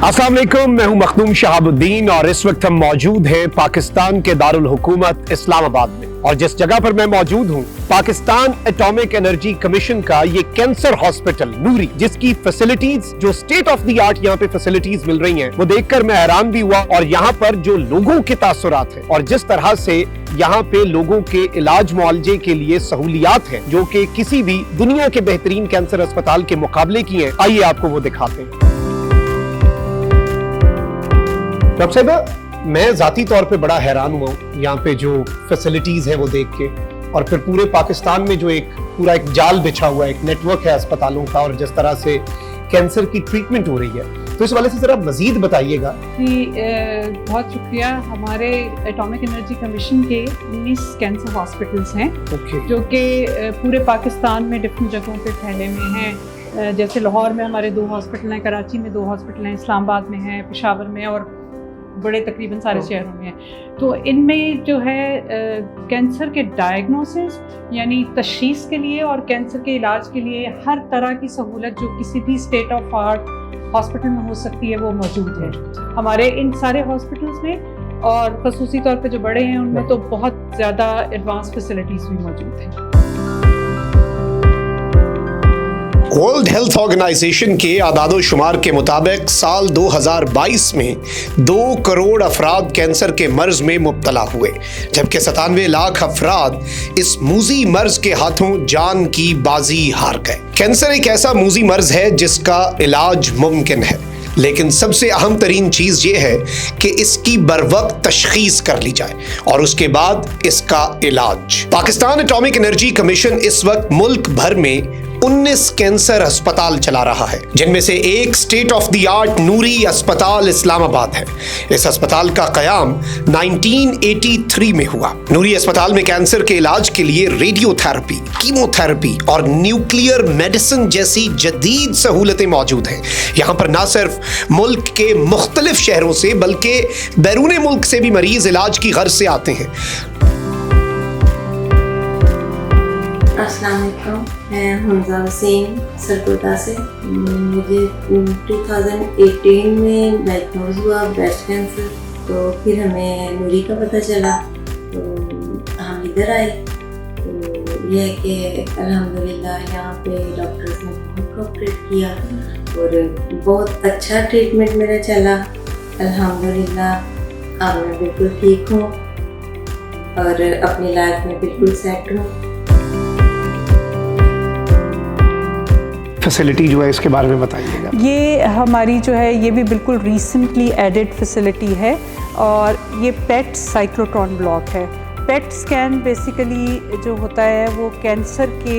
अस्सलाम वालेकुम, मैं हूं मखदूम शहाबुद्दीन और इस वक्त हम मौजूद हैं पाकिस्तान के दारुल हुकूमत इस्लामाबाद में। और जिस जगह पर मैं मौजूद हूं, पाकिस्तान एटॉमिक एनर्जी कमीशन का ये कैंसर हॉस्पिटल नूरी, जिसकी फैसिलिटीज जो स्टेट ऑफ द आर्ट यहाँ पे फैसिलिटीज मिल रही हैं, वो देखकर मैं हैरान भी हुआ। और यहाँ पर जो लोगों के तासुरात हैं और जिस तरह से यहाँ पे लोगों के इलाज मुआलजे के लिए सहूलियात हैं जो कि किसी भी दुनिया के बेहतरीन कैंसर अस्पताल के मुकाबले की हैं, आइए आपको वो दिखाते हैं। डॉक्टर साहब, मैं जाती तौर पे बड़ा हैरान हुआ हूँ यहाँ पे जो फैसिलिटीज है वो देख के, और फिर पूरे पाकिस्तान में जो पूरा एक जाल बिछा हुआ है, एक नेटवर्क है अस्पतालों का, और जिस तरह से कैंसर की ट्रीटमेंट हो रही है, तो इस वाले से जरा मजीद बताइएगा। बहुत शुक्रिया। हमारे एटॉमिक एनर्जी कमीशन के 19 कैंसर हॉस्पिटल्स हैं जो कि पूरे पाकिस्तान में डिफरेंट जगहों पे फैले हुए हैं। जैसे लाहौर में हमारे 2 हॉस्पिटल हैं, कराची में 2 हॉस्पिटल हैं, इस्लामाबाद में हैं, पेशावर में, और बड़े तकरीबन सारे शहरों में हैं। तो इनमें जो है कैंसर के डायग्नोसिस यानी तशखीस के लिए और कैंसर के इलाज के लिए हर तरह की सहूलत जो किसी भी स्टेट ऑफ आर्ट हॉस्पिटल में हो सकती है वो मौजूद है हमारे इन सारे हॉस्पिटल्स में। और खसूसी तौर पे जो बड़े हैं उनमें तो बहुत ज़्यादा एडवांस फैसिलिटीज़ भी मौजूद हैं। वर्ल्ड हेल्थ ऑर्गेनाइजेशन के आदादो शुमार के मुताबिक साल 2022 में 2 करोड़ अफराद कैंसर के मर्ज में मुब्तला हुए, जबकि 97 लाख अफराद इस मूजी मर्ज के हाथों जान की बाजी हार गए। कैंसर एक ऐसा मूजी मर्ज है जिसका इलाज मुमकिन है, लेकिन सबसे अहम तरीन चीज ये है कि इसकी बरवक्त तशखीस कर ली जाए और उसके बाद इसका इलाज। पाकिस्तान एटॉमिक एनर्जी कमीशन इस वक्त मुल्क भर में 19 कैंसर अस्पताल चला रहा है, जिनमें से एक स्टेट ऑफ द आर्ट नूरी अस्पताल इस्लामाबाद है। इस अस्पताल का कयाम 1983 में हुआ। नूरी अस्पताल में कैंसर के इलाज के लिए रेडियोथेरेपी, कीमोथेरेपी और न्यूक्लियर मेडिसिन जैसी जदीद सहूलतें मौजूद हैं। यहाँ पर न सिर्फ मुल्क के मुख्तलिफ शहरों से बल्कि बैरून मुल्क से भी मरीज इलाज की गर्ज से आते हैं। अस्सलाम वालेकुम, मैं हमजा वसीम सरगोदा से। मुझे 2018 में डायग्नोज हुआ ब्रेस्ट कैंसर, तो फिर हमें नूरी का पता चला तो हम इधर आए। तो यह है कि अल्हम्दुलिल्लाह यहाँ पे डॉक्टर्स ने बहुत कोऑपरेट किया और बहुत अच्छा ट्रीटमेंट मेरा चला। अल्हम्दुलिल्लाह अब मैं बिल्कुल ठीक हूँ और अपनी लाइफ में बिल्कुल सेट हूँ। फैसिलिटी जो है इसके बारे में बताइएगा। ये हमारी जो है ये भी बिल्कुल रिसेंटली एडेड फैसिलिटी है और ये पेट साइक्लोट्रॉन ब्लॉक है। पेट स्कैन बेसिकली जो होता है वो कैंसर के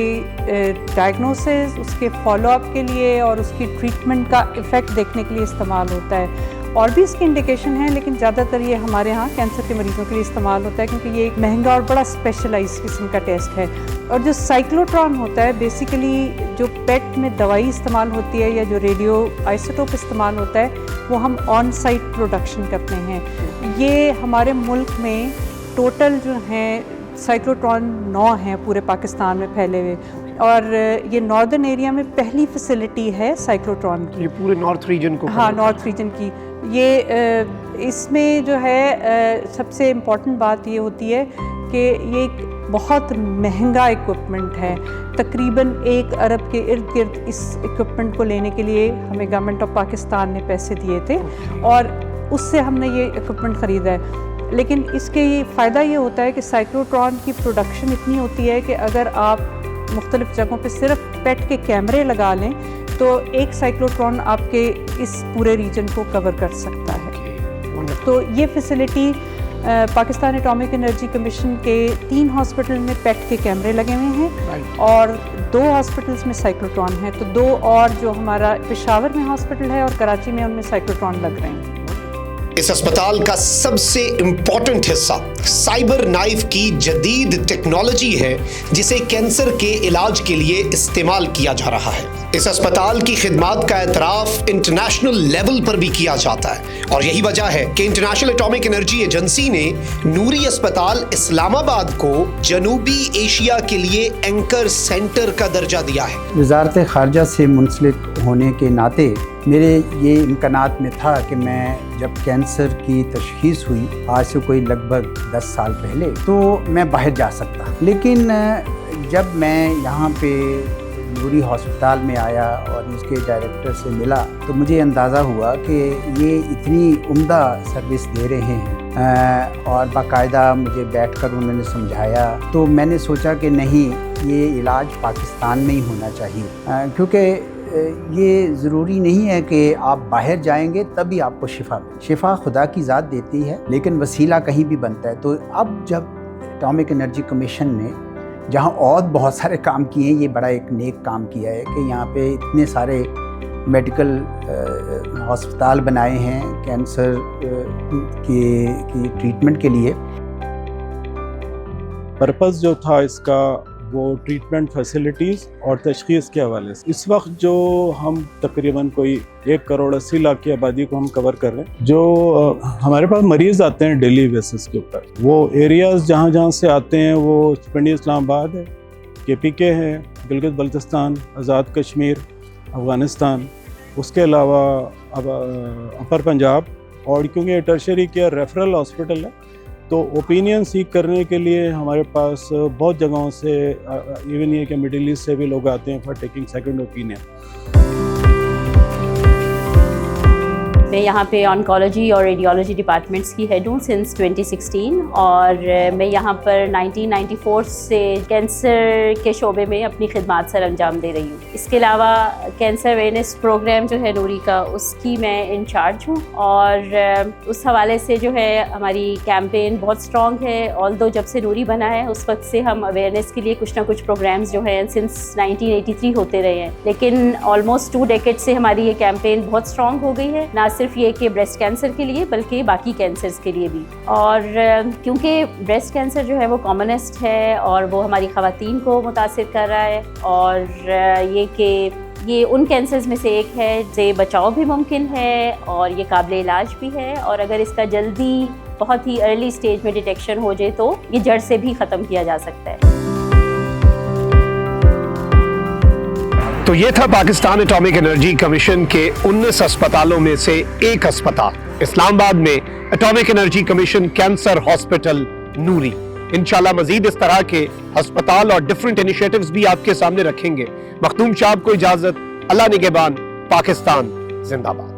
डायग्नोसिस, उसके फॉलोअप के लिए और उसकी ट्रीटमेंट का इफ़ेक्ट देखने के लिए इस्तेमाल होता है। और भी इसकी इंडिकेशन है, लेकिन ज़्यादातर ये हमारे यहाँ कैंसर के मरीज़ों के लिए इस्तेमाल होता है क्योंकि ये एक महंगा और बड़ा स्पेशलाइज्ड किस्म का टेस्ट है। और जो साइक्लोट्रॉन होता है बेसिकली जो पेट में दवाई इस्तेमाल होती है या जो रेडियो आइसोटोप इस्तेमाल होता है वो हम ऑन साइट प्रोडक्शन करते हैं। ये हमारे मुल्क में टोटल जो हैं साइक्लोट्रॉन 9 हैं पूरे पाकिस्तान में फैले हुए, और ये नॉर्दर्न एरिया में पहली फैसिलिटी है साइक्लोट्रॉन की। ये पूरे नॉर्थ रीजन को? हाँ, नॉर्थ रीजन की। ये इसमें जो है सबसे इम्पॉर्टेंट बात ये होती है कि ये एक बहुत महंगा इक्विपमेंट है। तकरीबन 1 अरब के इर्द गिर्द इस इक्विपमेंट को लेने के लिए हमें गवर्नमेंट ऑफ पाकिस्तान ने पैसे दिए थे और उससे हमने ये इक्विपमेंट ख़रीदा है। लेकिन इसके ये फ़ायदा ये होता है कि साइक्लोट्रॉन की प्रोडक्शन इतनी होती है कि अगर आप मुख्तलिफ़ जगहों पे सिर्फ पेट के कैमरे लगा लें तो एक साइक्लोट्रॉन आपके इस पूरे रीजन को कवर कर सकता है। तो ये facility Pakistan atomic energy commission के 3 हॉस्पिटल में पेट के कैमरे लगे हुए हैं और 2 हॉस्पिटल्स में साइक्लोट्रॉन है। तो 2 और जो हमारा पेशावर में हॉस्पिटल है और कराची में, उनमें साइक्लोट्रॉन लग रहे हैं। इस अस्पताल का सबसे इम्पोर्टेंट हिस्सा साइबर नाइफ की जदीद टेक्नोलॉजी है जिसे कैंसर के इलाज के लिए इस्तेमाल किया जा रहा है। اس اسپتال کی خدمات کا اعتراف انٹرنیشنل لیول پر بھی کیا جاتا ہے، اور یہی وجہ ہے کہ انٹرنیشنل اٹامک انرجی ایجنسی نے نوری اسپتال اسلام آباد کو جنوبی ایشیا کے لیے اینکر سینٹر کا درجہ دیا ہے۔ وزارت خارجہ سے منسلک ہونے کے ناطے میرے یہ امکانات میں تھا کہ میں جب کینسر کی تشخیص ہوئی آج سے کوئی لگ بھگ 10 سال پہلے، تو میں باہر جا سکتا، لیکن جب میں یہاں پہ نوری ہسپتال میں آیا اور اس کے ڈائریکٹر سے ملا تو مجھے اندازہ ہوا کہ یہ اتنی عمدہ سروس دے رہے ہیں، اور باقاعدہ مجھے بیٹھ کر انہوں نے سمجھایا، تو میں نے سوچا کہ نہیں، یہ علاج پاکستان میں ہی ہونا چاہیے، کیونکہ یہ ضروری نہیں ہے کہ آپ باہر جائیں گے تبھی آپ کو شفا ملے۔ شفا خدا کی ذات دیتی ہے، لیکن وسیلہ کہیں بھی بنتا ہے۔ تو اب جب اٹامک انرجی کمیشن نے جہاں اور بہت سارے کام کیے ہیں، یہ بڑا ایک نیک کام کیا ہے کہ یہاں پہ اتنے سارے میڈیکل ہسپتال بنائے ہیں کینسر کی ٹریٹمنٹ کے لیے۔ پرپس جو تھا اس کا وہ ٹریٹمنٹ فیسلٹیز اور تشخیص کے حوالے سے۔ اس وقت جو ہم تقریباً کوئی 1 کروڑ 80 لاکھ کی آبادی کو ہم کور کر رہے ہیں، جو ہمارے پاس مریض آتے ہیں ڈیلی بیسس کے اوپر، وہ ایریاز جہاں جہاں سے آتے ہیں وہ پنڈی اسلام آباد ہے، KPK ہے، گلگت بلتستان، آزاد کشمیر، افغانستان، اس کے علاوہ اپر پنجاب، اور کیونکہ یہ ٹرشری کیئر ریفرل ہاسپٹل ہے تو اوپینین سیکھ کرنے کے لیے ہمارے پاس بہت جگہوں سے، ایون یہ کہ مڈل ایسٹ سے بھی لوگ آتے ہیں فار ٹیکنگ سیکنڈ اوپینین۔ میں یہاں پہ آنکالوجی اور ریڈیولوجی ڈپارٹمنٹس کی ہیڈ ہوں سنس 2016، اور میں یہاں پر 1994 سے کینسر کے شعبے میں اپنی خدمات سر انجام دے رہی ہوں۔ اس کے علاوہ کینسر اویئرنیس پروگرام جو ہے نوری کا، اس کی میں انچارج ہوں، اور اس حوالے سے جو ہے ہماری کیمپین بہت اسٹرانگ ہے۔ آلدو جب سے نوری بنا ہے اس وقت سے ہم اویئرنیس کے لیے کچھ نہ کچھ پروگرامز جو ہیں سنس 1983 ہوتے رہے ہیں، لیکن آلموسٹ 2 ڈیکیڈ سے ہماری یہ کیمپین بہت اسٹرانگ ہو گئی ہے، نہ صرف یہ کہ بریسٹ کینسر کے لیے بلکہ باقی کینسرز کے لیے بھی۔ اور کیونکہ بریسٹ کینسر جو ہے وہ کامنسٹ ہے اور وہ ہماری خواتین کو متاثر کر رہا ہے، اور یہ کہ یہ ان کینسرز میں سے ایک ہے سے بچاؤ بھی ممکن ہے اور یہ قابل علاج بھی ہے، اور اگر اس کا جلدی بہت ہی ارلی سٹیج میں ڈیٹیکشن ہو جائے تو یہ جڑ سے بھی ختم کیا جا سکتا ہے۔ تو یہ تھا پاکستان اٹامک انرجی کمیشن کے 19 اسپتالوں میں سے ایک اسپتال اسلام آباد میں atomic energy commission cancer hospital NORI. انشاءاللہ مزید اس طرح کے ہسپتال اور ڈیفرنٹ انیشیٹوز بھی آپ کے سامنے رکھیں گے۔ مختوم شاہ کو اجازت، اللہ نگہبان، پاکستان زندہ باد۔